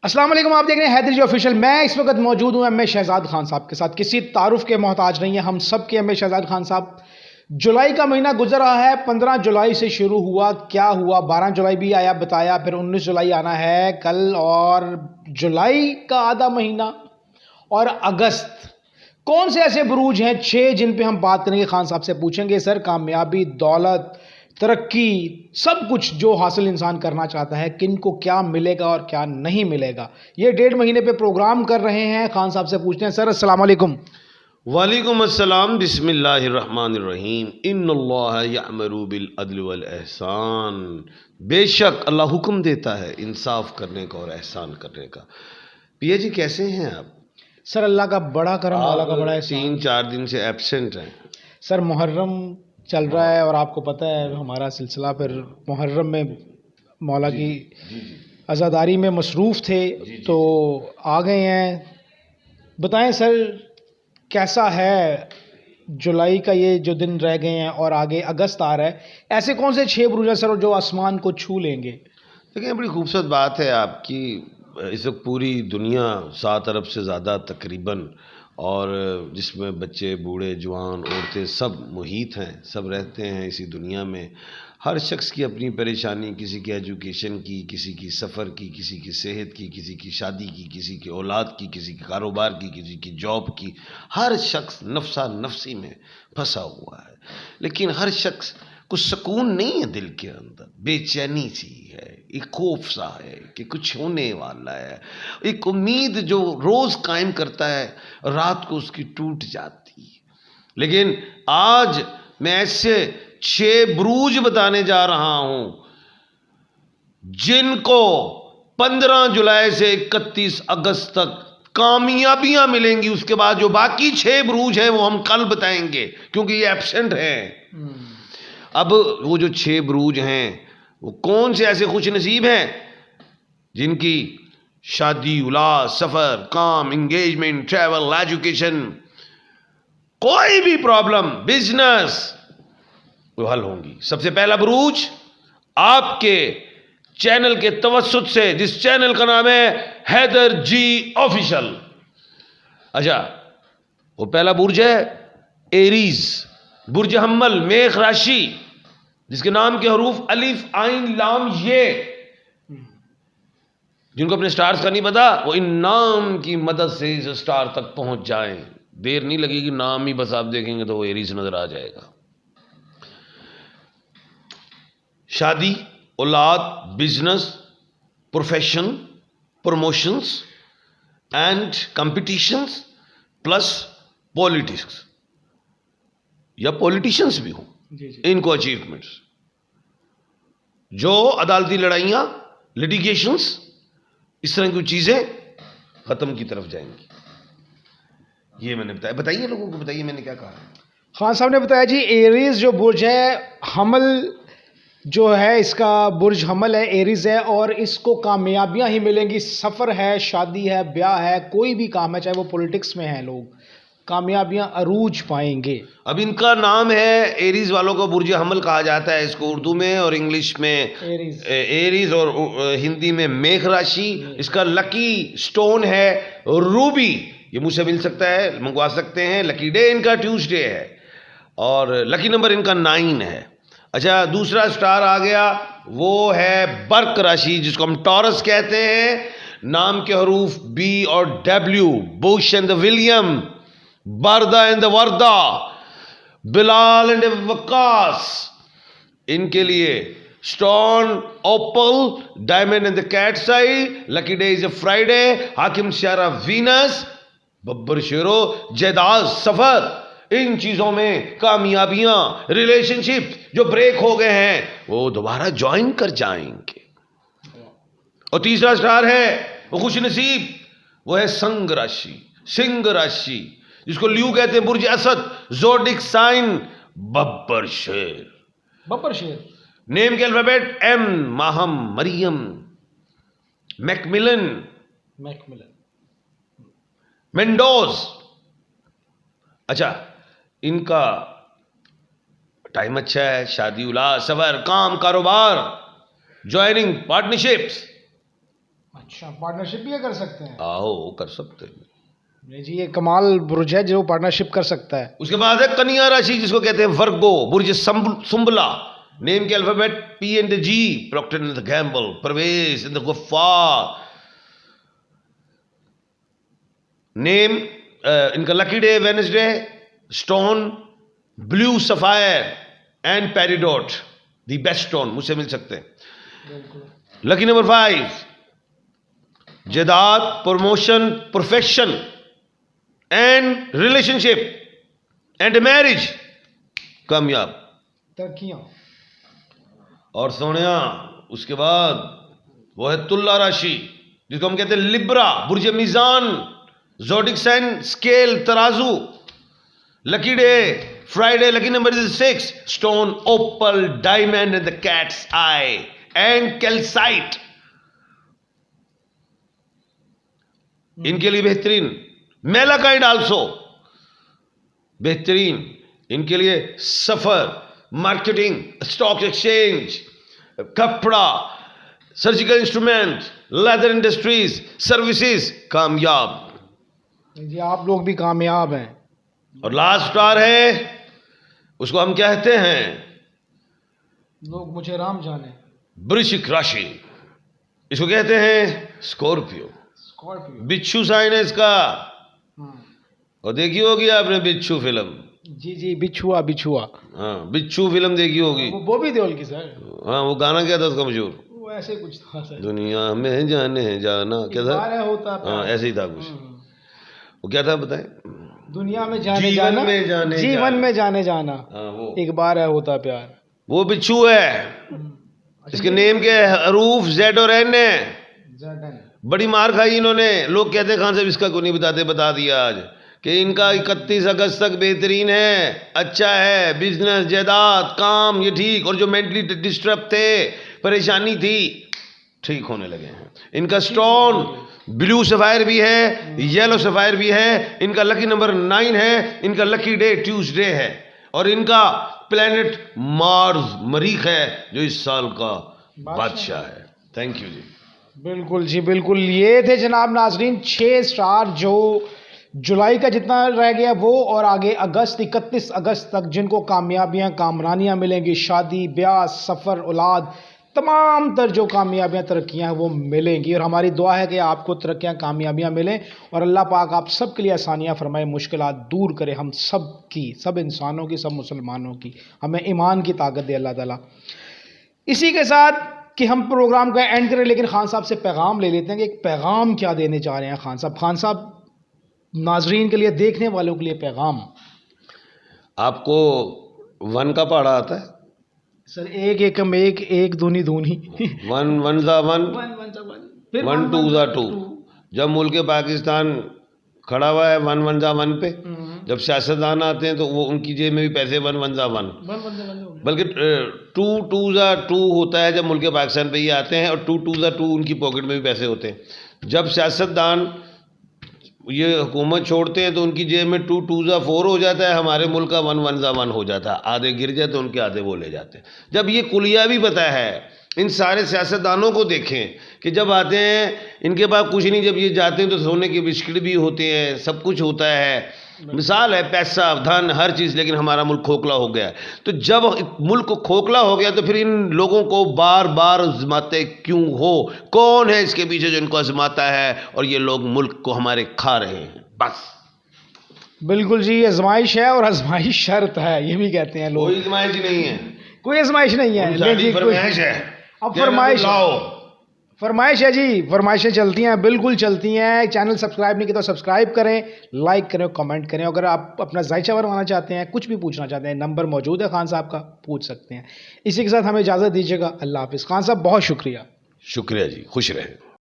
अस्सलाम वालेकुम, आप देख रहे हैं हैदर जी ऑफिशियल। मैं इस वक्त मौजूद हूं एम ए शहजाद खान साहब के साथ। किसी तारुफ के मोहताज नहीं है, हम सब के एम ए शहजाद खान साहब। जुलाई का महीना गुजर रहा है, 15 जुलाई से शुरू हुआ, क्या हुआ, 12 जुलाई भी आया बताया, फिर 19 जुलाई आना है कल, और जुलाई का आधा महीना और अगस्त। कौन से ऐसे बुरूज हैं 6 जिन पे हम बात करेंगे, खान साहब से पूछेंगे। सर, कामयाबी, दौलत, तरक्की, सब कुछ जो हासिल इंसान करना चाहता है, किन को क्या मिलेगा और क्या नहीं मिलेगा, ये 1.5 महीने पे प्रोग्राम कर रहे हैं। खान साहब से पूछते हैं। सर, अस्सलाम वालेकुम। वालेकुम अस्सलाम, बिस्मिल्लाहिर्रहमानिर्रहीम। इन्नल्लाह यअमुरु बिल अद्ल वल एहसान। बेशक अल्लाह हुक्म देता है इंसाफ करने का और एहसान करने का। पिया जी, कैसे हैं आप? सर, अल्लाह का बड़ा करम, अल्लाह का बड़ा एहसान। 3-4 दिन से एब्सेंट हैं। सर, मुहर्रम चल रहा है और आपको पता है हमारा सिलसिला, फिर मुहर्रम में मौला की अज़ादारी में मसरूफ़ थे, तो आ गए हैं। बताएं सर, कैसा है जुलाई का ये जो दिन रह गए हैं और आगे अगस्त आ रहा है, ऐसे कौन से 6 बुरूज हैं सर जो आसमान को छू लेंगे? देखिए, बड़ी खूबसूरत बात है आपकी। इस वक्त पूरी दुनिया 7 अरब से ज़्यादा तकरीबन, और जिसमें बच्चे, बूढ़े, जवान, औरतें सब मुहित हैं, सब रहते हैं इसी दुनिया में। हर शख्स की अपनी परेशानी, किसी की एजुकेशन की, किसी की सफ़र की, किसी की सेहत की, किसी की शादी की, किसी की औलाद की, किसी के कारोबार की, किसी की जॉब की। हर शख्स नफसा नफसी में फंसा हुआ है, लेकिन हर शख्स कुछ सुकून नहीं है दिल के अंदर, बेचैनी सी है, एक खौफ सा है कि कुछ होने वाला है, एक उम्मीद जो रोज कायम करता है, रात को उसकी टूट जाती है। लेकिन आज मैं ऐसे 6 बुरूज बताने जा रहा हूं जिनको 15 जुलाई से 31 अगस्त तक कामयाबियां मिलेंगी। उसके बाद जो बाकी 6 बुरूज हैं वो हम कल बताएंगे, क्योंकि ये एब्सेंट हैं। अब वो जो 6 बुरूज हैं वो कौन से ऐसे खुश नसीब हैं जिनकी शादी, उलाद, सफर, काम, इंगेजमेंट, ट्रैवल, एजुकेशन, कोई भी प्रॉब्लम, बिजनेस, वो हल होंगी। सबसे पहला बुरूज आपके चैनल के तवस्सुत से, जिस चैनल का नाम है हैदर जी ऑफिशियल। अच्छा, वो पहला बुर्ज है एरीज, बुर्ज हम्मल, मेष राशि, जिसके नाम के हरूफ अलिफ, आइन, लाम, ये। जिनको अपने स्टार्स का नहीं पता, वो इन नाम की मदद से इस स्टार तक पहुंच जाएं। देर नहीं लगेगी, नाम ही बस आप देखेंगे तो वो एरीज नजर आ जाएगा। शादी, औलाद, business, profession, promotions and competitions, plus politics या पॉलिटिशियंस भी हो, इनको अचीवमेंट्स, जो अदालती लड़ाइयां, लिटिगेशंस, इस तरह की चीजें खत्म की तरफ जाएंगी। ये मैंने बताया। बताइए लोगों को, बताइए मैंने क्या कहा। खान साहब ने बताया जी, एरीज जो बुर्ज है, हमल जो है, इसका बुर्ज हमल है, एरीज है, और इसको कामयाबियां ही मिलेंगी। सफ़र है, शादी है, ब्याह है, कोई भी काम है, चाहे वो पॉलिटिक्स में है, लोग कामयाबियां अरूज पाएंगे। अब इनका नाम है, एरीज वालों को बुर्ज हमल कहा जाता है इसको उर्दू में, और इंग्लिश में एरीज, और हिंदी में मेष राशि। इसका लकी स्टोन है रूबी। ये मुझसे मिल सकता है, मंगवा सकते हैं। लकी डे इनका ट्यूसडे है, और लकी नंबर इनका 9 है। अच्छा, दूसरा स्टार आ गया, वो है बर्क राशि, जिसको हम टॉरस कहते हैं। नाम के हरूफ बी और W, Bush and the William, Barda and the Warda, Bilal and Waqas. इनके लिए stone opal, diamond and the cat's eye. Lucky day is a Friday. हाकिम शारा वीनस, बब्बर शेरो, जैदाद सफर। इन चीजों में कामयाबियां, रिलेशनशिप जो ब्रेक हो गए हैं वो दोबारा ज्वाइन कर जाएंगे। और तीसरा स्टार है वो खुश नसीब, वो है संग राशि, सिंह राशि, जिसको ल्यू कहते हैं, बुर्ज असद, जोडिक साइन, बब्बर शेर। बब्बर शेर, नेम के alphabet M, Maham, Maryam, Macmillan, Mendoza. अच्छा, इनका टाइम अच्छा है, शादी, उलाद, सफर, काम, कारोबार, ज्वाइनिंग, पार्टनरशिप्स। अच्छा, पार्टनरशिप भी ये कर सकते हैं? आओ कर सकते हैं नहीं जी, ये कमाल बुर्ज है जो पार्टनरशिप कर सकता है। उसके बाद है कन्या राशि जिसको कहते हैं वर्गो, बुर्ज सुंबला, नेम के alphabet P and G, Procter and Gamble, Pervez and the Ghaffar, name इनका lucky day Wednesday, stone blue sapphire and peridot, the best stone मुझसे मिल सकते हैं। लकी नंबर 5 जायदाद, promotion, profession and relationship and marriage, कामयाब, तरक्कियां। और सोनिया उसके बाद वो है तुला राशि जिसको हम कहते हैं लिब्रा, बुर्ज मीजान, ज़ोडिक साइन स्केल तराजू, lucky day Friday, lucky number is 6, stone opal, diamond and the cat's eye and calcite. इनके लिए बेहतरीन मेलाकाइड आल्सो बेहतरीन, इनके लिए सफर, मार्केटिंग, स्टॉक एक्सचेंज, कपड़ा, surgical instrument, leather industries, services, कामयाब। जी आप लोग भी कामयाब हैं। और लास्ट स्टार है उसको हम कहते हैं, लोग मुझे राम जाने, वृश्चिक राशि, इसको कहते हैं स्कॉर्पियो। स्कॉर्पियो बिच्छू साइन है इसका। और देखी होगी आपने बिच्छू फिल्म? जी जी, बिछुआ बिछुआ। हाँ, बिच्छू फिल्म देखी होगी। वो बॉबी देओल की सर। हाँ, वो गाना क्या था उसका मशहूर? वो ऐसे कुछ था सर, दुनिया में जाने जाना, क्या था? होता था। हाँ, ऐसे ही था कुछ। वो क्या था बताएं? दुनिया में जाने जीवन जाना, में जाने जीवन जाना। में जाने जाना, हाँ, वो एक बार है होता प्यार। वो बिच्छू है। इसके नेम के हरूफ Z और N है। बड़ी मार खाई इन्होंने। लोग कहते हैं खान साहब इसका क्यों नहीं बताते, बता दिया आज कि इनका 31 अगस्त तक बेहतरीन है, अच्छा है, बिजनेस, जायदाद, काम ये ठीक, और जो मेंटली डिस्टर्ब थे, परेशानी थी, ठीक होने लगे हैं। इनका स्टोन ब्लू सफायर भी है, येलो सफायर भी है, इनका लकी नंबर 9 है, इनका लकी डे ट्यूसडे है, और इनका प्लेनेट मार्स मरीख है जो इस साल का बादशाह है। थैंक यू जी। बिल्कुल जी बिल्कुल, ये थे जनाब नाजरीन 6 स्टार जो जुलाई का जितना रह गया वो, और आगे अगस्त 31 अगस्त तक जिनको कामयाबियां कामरानियां मिलेंगी, शादी ब्याह सफ़र औलाद तमाम तर जो कामयाबियां तरक्कियां हैं वो मिलेंगी। और हमारी दुआ है कि आपको तरक्कियां कामयाबियां मिलें और अल्लाह पाक आप सब के लिए आसानियां फरमाए, मुश्किलात दूर करे हम सब की, सब इंसानों की, सब मुसलमानों की। हमें ईमान की ताकत दे अल्लाह ताला। इसी के साथ कि हम प्रोग्राम का एंड करें, लेकिन खान साहब से पैगाम ले लेते हैं कि एक पैगाम क्या देने जा रहे हैं खान साहब। खान साहब नाजरीन के लिए, देखने वालों के लिए पैगाम। आपको वन का पढ़ा आता है सर? एक एकम एक, एक दूनी दूनी, वन वन जा वन, वन टू जा टू। जब मुल्क पाकिस्तान खड़ा हुआ है वन वन जा वन पे, जब सियासतदान आते हैं तो वो उनकी जेब में भी पैसे वन वन जा वन, बल्कि टू टू जा टू होता है जब मुल्क पाकिस्तान पे ही आते हैं, और टू टू जा टू उनकी पॉकेट में भी पैसे होते हैं। जब सियासतदान ये हुकूमत छोड़ते हैं तो उनकी जेब में टू टू जा 4 हो जाता है, हमारे मुल्क का वन वन जा वन हो जाता है। आधे गिर जाते तो उनके आधे वो ले जाते हैं। जब ये कुलिया भी पता है, इन सारे सियासतदानों को देखें कि जब आते हैं इनके पास कुछ नहीं, जब ये जाते हैं तो सोने के बिस्किट भी होते हैं, सब कुछ होता है, मिसाल है, पैसा धन हर चीज़, लेकिन हमारा मुल्क खोखला हो गया है। तो जब मुल्क खोखला हो गया तो फिर इन लोगों को बार बार आजमाते क्यों हो? कौन है इसके पीछे जो इनको आजमाता है? और ये लोग मुल्क को हमारे खा रहे हैं बस। बिल्कुल जी, आजमाइश है और आजमाइश शर्त है, ये भी कहते हैं लोग। कोई आजमाइश नहीं है, कोई आजमाइश नहीं है, फरमाइश है। अब फरमाइश फरमाइश है जी, फरमाइशें चलती हैं, बिल्कुल चलती हैं। चैनल सब्सक्राइब नहीं किया तो सब्सक्राइब करें, लाइक करें, कमेंट करें। अगर आप अपना जायचा बनवाना चाहते हैं, कुछ भी पूछना चाहते हैं, नंबर मौजूद है खान साहब का, पूछ सकते हैं। इसी के साथ हमें इजाज़त दीजिएगा। अल्लाह हाफिज़। खान साहब बहुत शुक्रिया। शुक्रिया जी, खुश रहें।